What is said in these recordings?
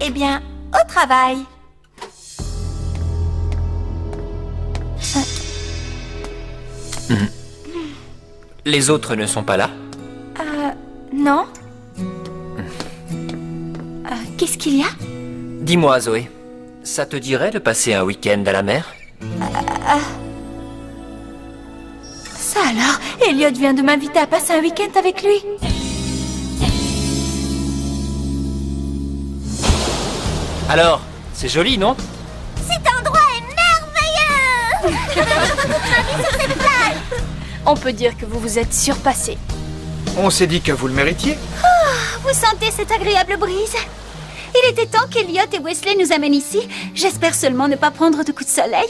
Eh bien, au travail. Les autres ne sont pas là? Non. Qu'est-ce qu'il y a? Dis-moi, Zoé, ça te dirait de passer un week-end à la mer? Ça alors, Elliot vient de m'inviter à passer un week-end avec lui. Alors, c'est joli, non? Cet endroit est merveilleux. On peut dire que vous vous êtes surpassé. On s'est dit que vous le méritiez. Vous sentez cette agréable brise? Il était temps qu'Elliot et Wesley nous amènent ici. J'espère seulement ne pas prendre de coups de soleil.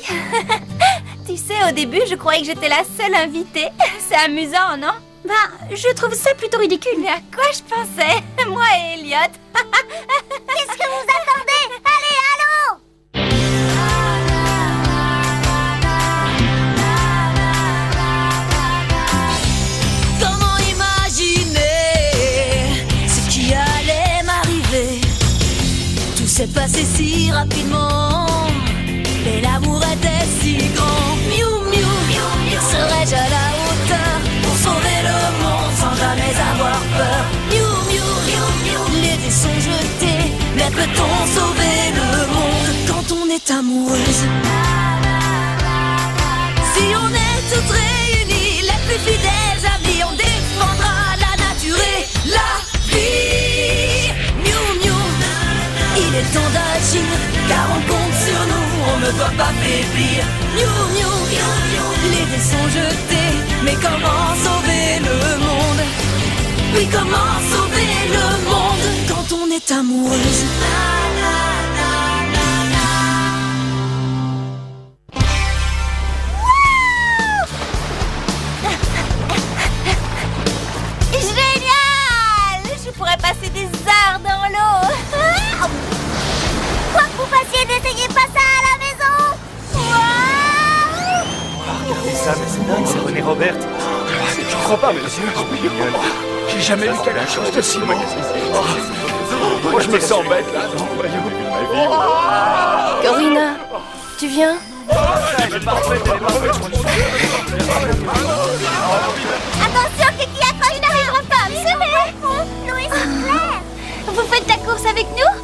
Tu sais, au début, je croyais que j'étais la seule invitée. C'est amusant, non? Ben, je trouve ça plutôt ridicule. Mais à quoi je pensais? Moi et Elliot. Qu'est-ce que vous attendez? Allez, allô! Comment imaginer ce qui allait m'arriver? Tout s'est passé si rapidement, et l'amour était si grand. Miou, miou, miou, miou. Serais-je à la hauteur pour sauver le monde sans jamais avoir peur? Miou, miou, miou, miou. Les dés sont jetés, mais peut-on sauver le monde quand on est amoureuse? Si on est toutes réunies, les plus fidèles amis, on défendra la nature et la vie. Miou, miou. Il est temps d'agir, car on compte sur nous, on ne doit pas faiblir. Miou, miou, miou, miou. Les dés sont jetés, mais comment sauver le monde? Oui, comment sauver le monde quand on est amoureuse? Génial! Je pourrais passer des heures dans l'eau. Quoi que vous fassiez, n'essayez pas ça à la maison! Regardez ça, mais c'est dingue, c'est René Robert. Je crois pas, mais c'est incroyable. J'ai jamais vu quelque chose de si beau. Moi, je me sens bête, là. Corinna, tu viens? Attention, Kiki accroche une arrière femme! C'est vrai! Louis, c'est clair! Vous faites la course avec nous?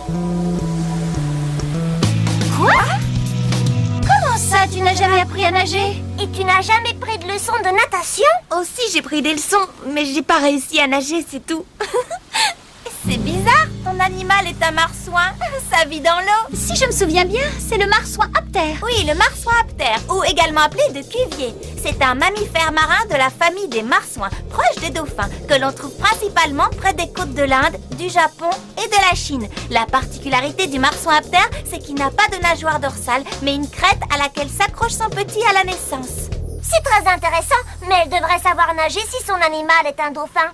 Quoi? Comment ça, tu n'as jamais appris à nager? Et tu n'as jamais pris de leçon de natation? Aussi, j'ai pris des leçons, mais j'ai pas réussi à nager, c'est tout. C'est bizarre, ton animal est un marsouin. Ça vit dans l'eau. Si je me souviens bien, c'est le marsouin aptère. Oui, le marsouin aptère, ou également appelé de cuvier. C'est un mammifère marin de la famille des marsouins, proche des dauphins, que l'on trouve principalement près des côtes de l'Inde, du Japon et de la Chine. La particularité du marsouin aptère, c'est qu'il n'a pas de nageoire dorsale, mais une crête à laquelle s'accroche son petit à la naissance. C'est très intéressant, mais elle devrait savoir nager si son animal est un dauphin.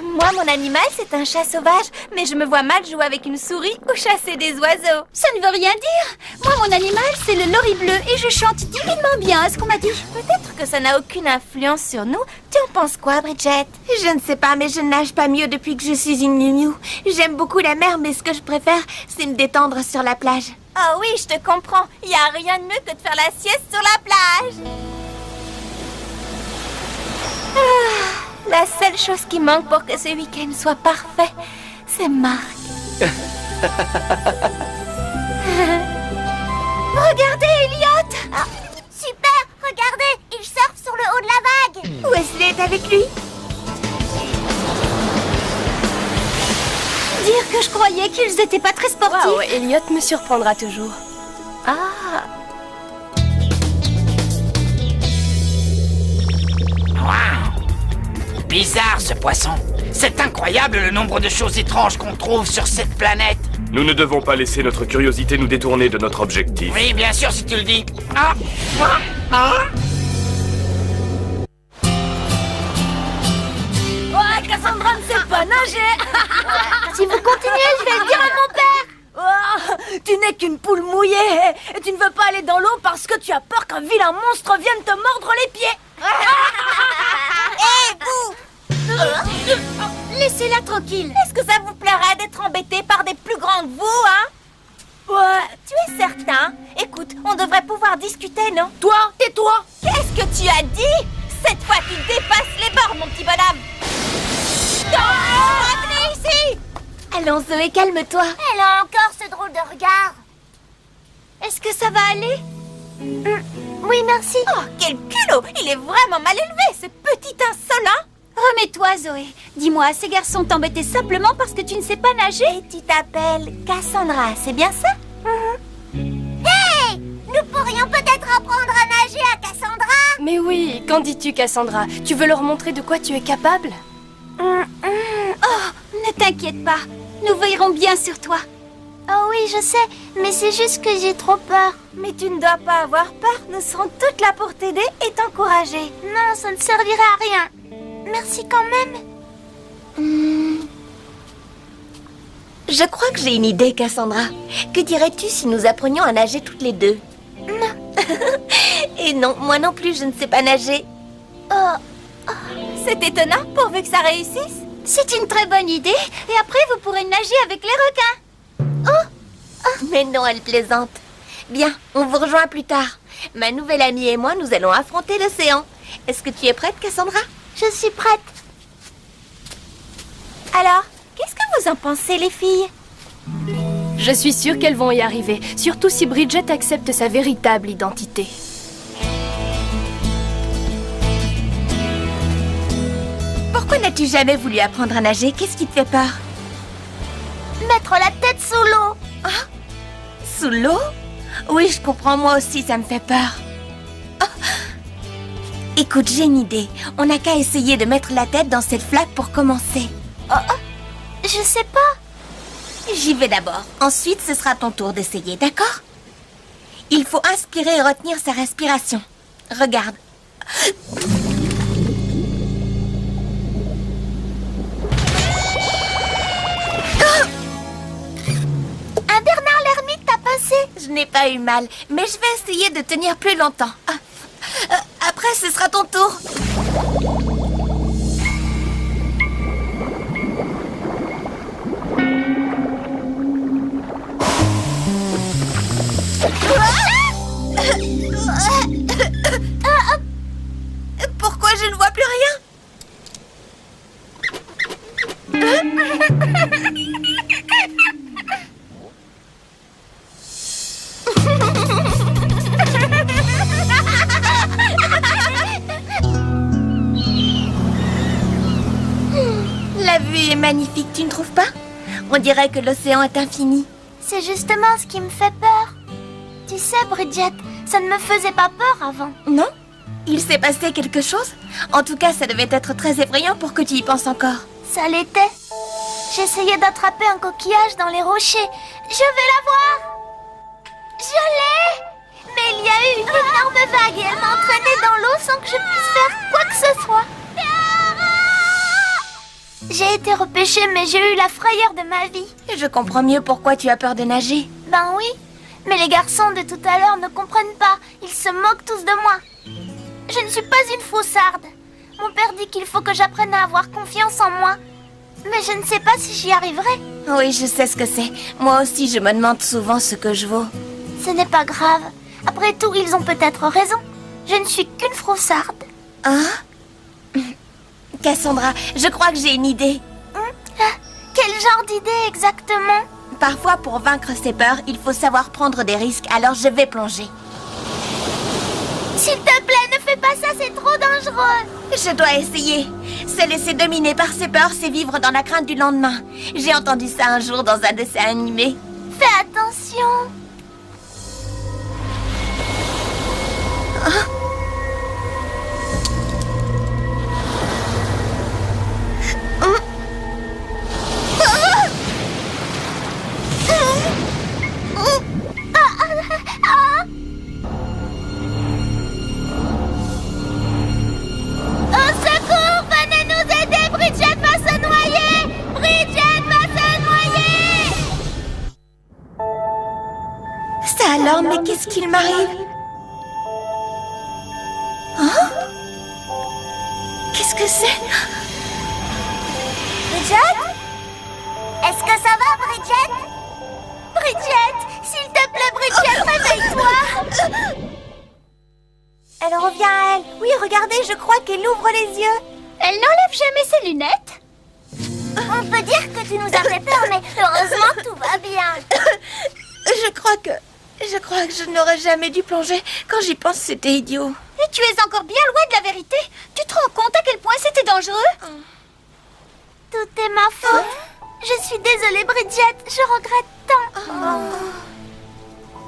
Moi, mon animal, c'est un chat sauvage, mais je me vois mal jouer avec une souris ou chasser des oiseaux. Ça ne veut rien dire. Moi, mon animal, c'est le lori bleu et je chante divinement bien, est-ce qu'on m'a dit? Peut-être que ça n'a aucune influence sur nous. Tu en penses quoi, Bridget? Je ne sais pas, mais je ne nage pas mieux depuis que je suis une Miu Miu. J'aime beaucoup la mer, mais ce que je préfère, c'est me détendre sur la plage. Oh oui, je te comprends. Il n'y a rien de mieux que de faire la sieste sur la plage. La seule chose qui manque pour que ce week-end soit parfait, c'est Marc. Regardez, Elliot! Ah, super, regardez, il surfe sur le haut de la vague. Wesley est avec lui. Dire que je croyais qu'ils étaient pas très sportifs. Wow, Elliot me surprendra toujours. Ah! Bizarre ce poisson. C'est incroyable le nombre de choses étranges qu'on trouve sur cette planète. Nous ne devons pas laisser notre curiosité nous détourner de notre objectif. Oui, bien sûr, si tu le dis. Ah, ah, ah. Ouais, Cassandra ne sait pas nager. Si vous continuez, je vais le dire à mon père. Oh, tu n'es qu'une poule mouillée et tu ne veux pas aller dans l'eau parce que tu as peur qu'un vilain monstre vienne te mordre les pieds. Hé, vous! Laissez-la tranquille. Est-ce que ça Ça vous plairait d'être embêté par des plus grands que vous, hein? Ouais. Tu es certain? Écoute, on devrait pouvoir discuter, non? Toi, tais-toi! Qu'est-ce que tu as dit? Cette fois, tu dépasses les bornes, mon petit bonhomme! Revenez ici! Allons, Zoé, calme-toi. Elle a encore ce drôle de regard. Est-ce que ça va aller? Oui, merci. Oh, quel culot! Il est vraiment mal élevé, ce petit insolent! Remets-toi, Zoé. Dis-moi, ces garçons t'embêtaient simplement parce que tu ne sais pas nager? Et tu t'appelles Cassandra, c'est bien ça? Hey! Nous pourrions peut-être apprendre à nager à Cassandra? Mais oui, qu'en dis-tu, Cassandra? Tu veux leur montrer de quoi tu es capable? Oh, ne t'inquiète pas. Nous veillerons bien sur toi. Oh oui, je sais, mais c'est juste que j'ai trop peur. Mais tu ne dois pas avoir peur, nous serons toutes là pour t'aider et t'encourager. Non, ça ne servirait à rien. Merci quand même. Je crois que j'ai une idée, Cassandra. Que dirais-tu si nous apprenions à nager toutes les deux? Non. Et non, moi non plus, je ne sais pas nager. C'est étonnant, pourvu que ça réussisse. C'est une très bonne idée. Et après, vous pourrez nager avec les requins. Mais non, elle plaisante. Bien, on vous rejoint plus tard. Ma nouvelle amie et moi, nous allons affronter l'océan. Est-ce que tu es prête, Cassandra? Je suis prête. Alors, qu'est-ce que vous en pensez, les filles? Je suis sûre qu'elles vont y arriver, surtout si Bridget accepte sa véritable identité. Pourquoi n'as-tu jamais voulu apprendre à nager? Qu'est-ce qui te fait peur? Mettre la tête sous l'eau. Sous l'eau? Oui, je comprends, moi aussi, ça me fait peur. Écoute, j'ai une idée. On n'a qu'à essayer de mettre la tête dans cette flaque pour commencer. Je sais pas. J'y vais d'abord. Ensuite, ce sera ton tour d'essayer, d'accord? Il faut inspirer et retenir sa respiration. Regarde. Un Bernard l'ermite t'a passé. Je n'ai pas eu mal, mais je vais essayer de tenir plus longtemps. Après, ce sera ton tour. Pourquoi je ne vois plus rien? La vue est magnifique, tu ne trouves pas? On dirait que l'océan est infini. C'est justement ce qui me fait peur. Tu sais, Bridget, ça ne me faisait pas peur avant. Non? Il s'est passé quelque chose? En tout cas, ça devait être très effrayant pour que tu y penses encore. Ça l'était. J'essayais d'attraper un coquillage dans les rochers. Je vais l'avoir! Je l'ai! Mais il y a eu une énorme vague et elle m'a entraînée dans l'eau sans que je puisse faire quoi que ce soit. J'ai été repêchée, mais j'ai eu la frayeur de ma vie. Je comprends mieux pourquoi tu as peur de nager. Ben oui, mais les garçons de tout à l'heure ne comprennent pas. Ils se moquent tous de moi. Je ne suis pas une faussarde. Mon père dit qu'il faut que j'apprenne à avoir confiance en moi. Mais je ne sais pas si j'y arriverai. Oui, je sais ce que c'est. Moi aussi, je me demande souvent ce que je vaux. Ce n'est pas grave. Après tout, ils ont peut-être raison. Je ne suis qu'une faussarde. Hein? Cassandra, je crois que j'ai une idée. Quel genre d'idée exactement? Parfois, pour vaincre ses peurs, il faut savoir prendre des risques, alors je vais plonger. S'il te plaît, ne fais pas ça, c'est trop dangereux. Je dois essayer. Se laisser dominer par ses peurs, c'est vivre dans la crainte du lendemain. J'ai entendu ça un jour dans un dessin animé. Fais attention. Au secours, venez nous aider, Bridget va se noyer. Bridget va se noyer. Ça alors, mais qu'est-ce qu'il m'arrive? Hein? Qu'est-ce que c'est? Bridget? S'il te plaît, Bridget, réveille-toi. Elle revient à elle. Oui, regardez, je crois qu'elle ouvre les yeux. Elle n'enlève jamais ses lunettes. On peut dire que tu nous as fait peur, mais heureusement tout va bien. Je crois que je n'aurais jamais dû plonger. Quand j'y pense, c'était idiot. Et tu es encore bien loin de la vérité. Tu te rends compte à quel point c'était dangereux? Tout est ma faute. Je suis désolée, Bridget. Je regrette tant.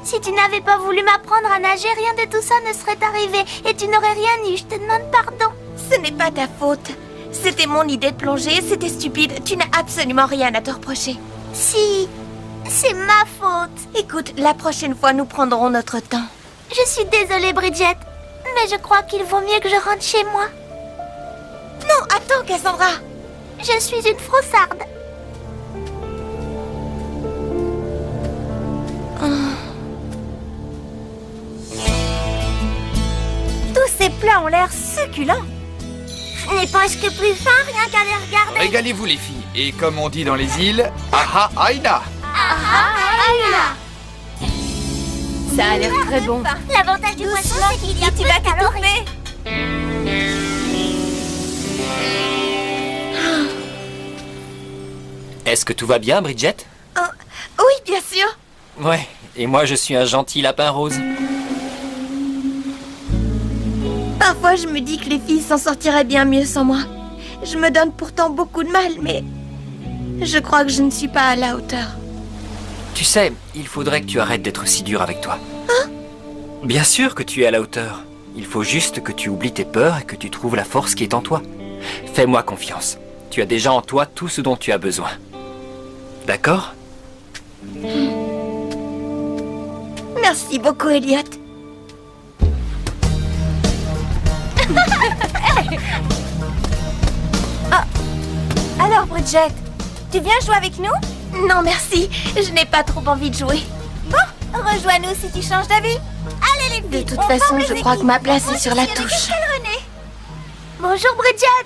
Si tu n'avais pas voulu m'apprendre à nager, rien de tout ça ne serait arrivé. Et tu n'aurais rien eu. Je te demande pardon. Ce n'est pas ta faute. C'était mon idée de plonger. C'était stupide. Tu n'as absolument rien à te reprocher. Si, c'est ma faute. Écoute, la prochaine fois, nous prendrons notre temps. Je suis désolée, Bridget. Mais je crois qu'il vaut mieux que je rentre chez moi. Non, attends, Cassandra. Je suis une froussarde. Tous ces plats ont l'air succulents. Je n'ai presque plus faim, rien qu'à les regarder. Régalez-vous les filles. Et comme on dit dans les îles, aha aïna. Ça a l'air très bon. L'avantage du poisson, c'est qu'il y a tu peu vas de calories. t'étouffer. Est-ce que tout va bien, Bridget? Oh, oui, bien sûr. Ouais, et moi je suis un gentil lapin rose. Parfois, je me dis que les filles s'en sortiraient bien mieux sans moi. Je me donne pourtant beaucoup de mal, mais je crois que je ne suis pas à la hauteur. Tu sais, il faudrait que tu arrêtes d'être si dur avec toi. Hein? Bien sûr que tu es à la hauteur. Il faut juste que tu oublies tes peurs et que tu trouves la force qui est en toi. Fais-moi confiance. Tu as déjà en toi tout ce dont tu as besoin. D'accord? Merci beaucoup, Elliot. Alors, Bridget, tu viens jouer avec nous? Non, merci. Je n'ai pas trop envie de jouer. Bon, rejoins-nous si tu changes d'avis. Allez, les filles. De toute façon, je crois que ma place est sur la touche. Bonjour, Bridget.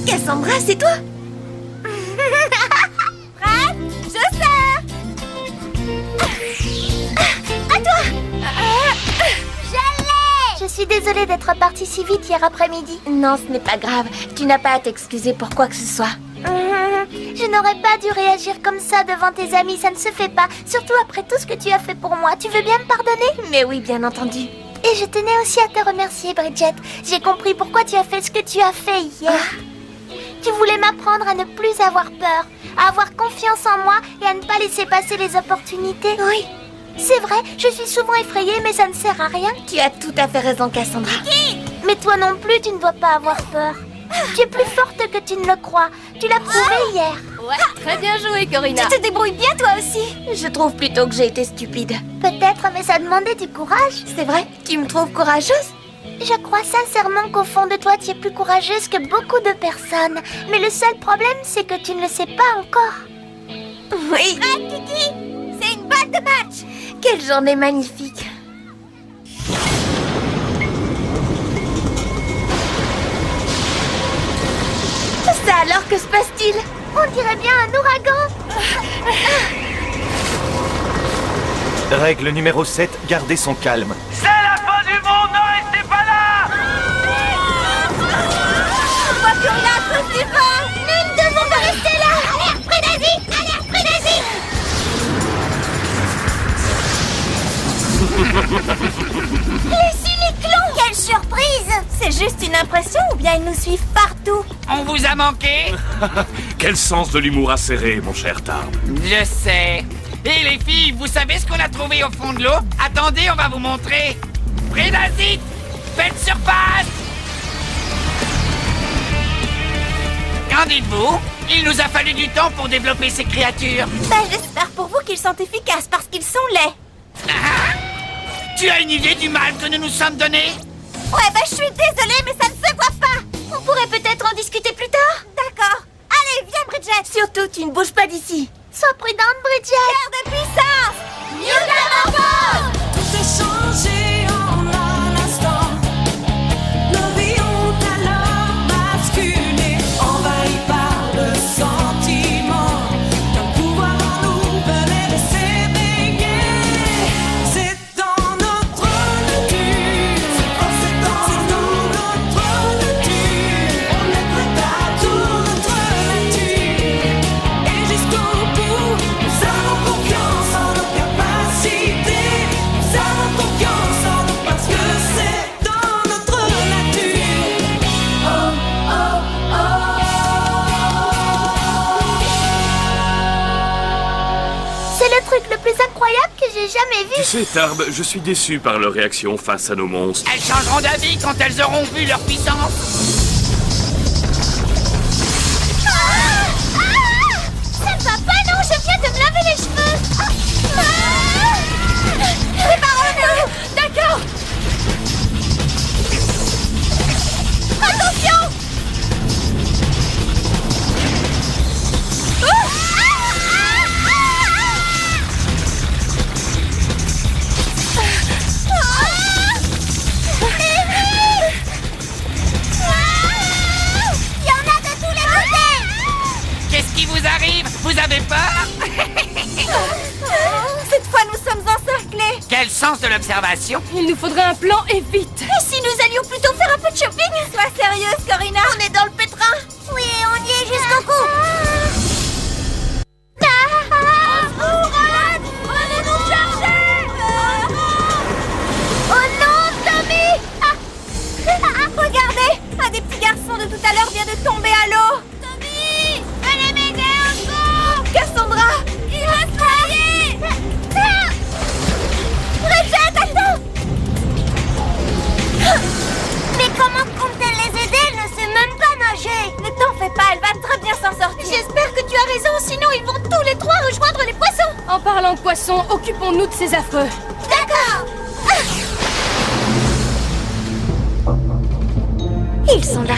Cassandra, c'est toi? Prête? Je sers. À toi. Je suis désolée d'être partie si vite hier après-midi. Non, ce n'est pas grave. Tu n'as pas à t'excuser pour quoi que ce soit. Je n'aurais pas dû réagir comme ça devant tes amis, ça ne se fait pas. Surtout après tout ce que tu as fait pour moi. Tu veux bien me pardonner? Mais oui, bien entendu. Et je tenais aussi à te remercier, Bridget. J'ai compris pourquoi tu as fait ce que tu as fait hier. Tu voulais m'apprendre à ne plus avoir peur, à avoir confiance en moi et à ne pas laisser passer les opportunités. Oui. C'est vrai, je suis souvent effrayée, mais ça ne sert à rien. Tu as tout à fait raison, Cassandra. Mais toi non plus, tu ne dois pas avoir peur. Tu es plus forte que tu ne le crois. Tu l'as prouvé hier. Ouais, très bien joué, Corinna. Tu te débrouilles bien, toi aussi. Je trouve plutôt que j'ai été stupide. Peut-être, mais ça demandait du courage. C'est vrai? Tu me trouves courageuse? Je crois sincèrement qu'au fond de toi, tu es plus courageuse que beaucoup de personnes. Mais le seul problème, c'est que tu ne le sais pas encore. Oui. Prête, Kiki? C'est une balle de match. Quelle journée magnifique. Ça alors, que se passe-t-il? On dirait bien un ouragan. Règle numéro 7, garder son calme. C'est la fin du monde, ne restez pas là! On voit plus rien à cause du vent. Nous ne devons pas rester là. Alerte, Prédazi! Alerte, Prédazi! Les cyclones! Quelle surprise! C'est juste une impression ou bien ils nous suivent partout? On vous a manqué? Quel sens de l'humour acéré, mon cher Tarn. Je sais. Et les filles, vous savez ce qu'on a trouvé au fond de l'eau? Attendez, on va vous montrer. Prédazite, faites surface! Qu'en dites-vous? Il nous a fallu du temps pour développer ces créatures. J'espère pour vous qu'ils sont efficaces parce qu'ils sont laids. Ah! Tu as une idée du mal que nous nous sommes donné? Ouais, je suis désolée, mais ça ne se voit pas. On pourrait peut-être en discuter plus tard. D'accord. Allez, viens, Bridget. Surtout, tu ne bouges pas d'ici. Sois prudente, Bridget. Cœur de puissance. Métamorphose! Tout est changé en un instant. Nos vies ont alors basculé, envahies par le sentiment qu'un pouvoir en nous venait de s'éveiller. j'ai jamais vu. Tu sais, Tarb, je suis déçu par leur réaction face à nos monstres. Elles changeront d'avis quand elles auront vu leur puissance. Ça ne va pas, non, je viens de me laver les cheveux. Préparons-nous. D'accord. Attention. Qu'est-ce qui vous arrive? Vous avez peur? Cette fois, nous sommes encerclés. Quel sens de l'observation? Il nous faudrait un plan et vite. Et si nous allions plutôt faire un peu de shopping? Sois sérieuse, Corina. On est dans le pétrin. Oui, on y est jusqu'au cou. Venez nous chercher. Oh non, Tommy. Regardez, un des petits garçons de tout à l'heure vient de tomber à l'eau. Tommy, venez m'aider au secours. Cassandra. Il va se noyer. Bridget, attends. Mais comment compte-t-elle les aider? Elle ne sait même pas nager. Ne t'en fais pas, elle va très bien s'en sortir. J'espère que tu as raison, sinon ils vont tous les trois rejoindre les poissons. En parlant de poissons, occupons-nous de ces affreux. D'accord. Ils sont là.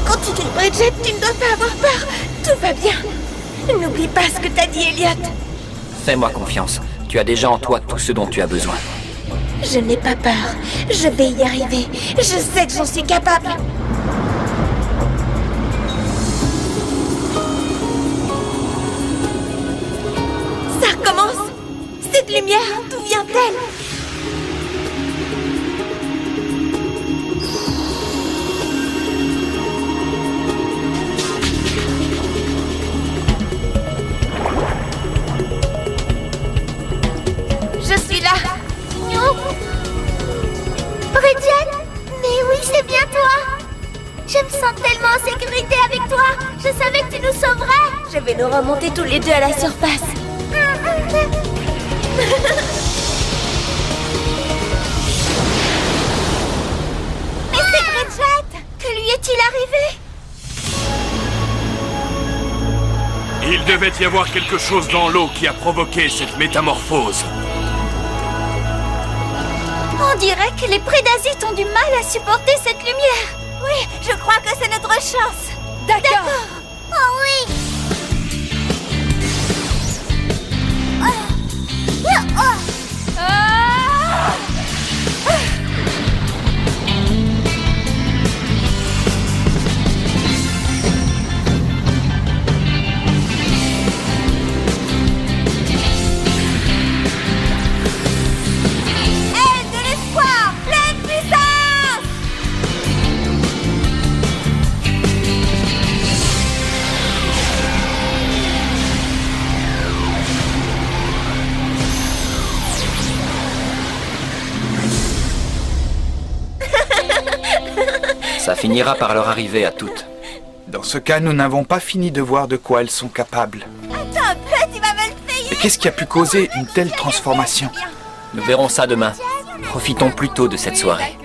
Continue, Bridget, tu ne dois pas avoir peur. Tout va bien. N'oublie pas ce que t'as dit, Elliot. Fais-moi confiance. Tu as déjà en toi tout ce dont tu as besoin. Je n'ai pas peur. Je vais y arriver. Je sais que j'en suis capable. Ça recommence. Cette lumière, d'où vient-elle? Je suis là. Bridget, mais oui, c'est bien toi. Je me sens tellement en sécurité avec toi. Je savais que tu nous sauverais. Je vais nous remonter tous les deux à la surface. Mais c'est Bridget. Que lui est-il arrivé? Il devait y avoir quelque chose dans l'eau qui a provoqué cette métamorphose. On dirait que les prédasites ont du mal à supporter cette lumière. Oui, je crois que c'est notre chance. D'accord. Oh oui. Aide de l'espoir, pleine puissance. Ça finira par leur arriver à toutes. Dans ce cas, nous n'avons pas fini de voir de quoi elles sont capables. Attends un peu, tu vas me le payer. Mais qu'est-ce qui a pu causer une telle transformation? Nous verrons ça demain. Profitons plutôt de cette soirée.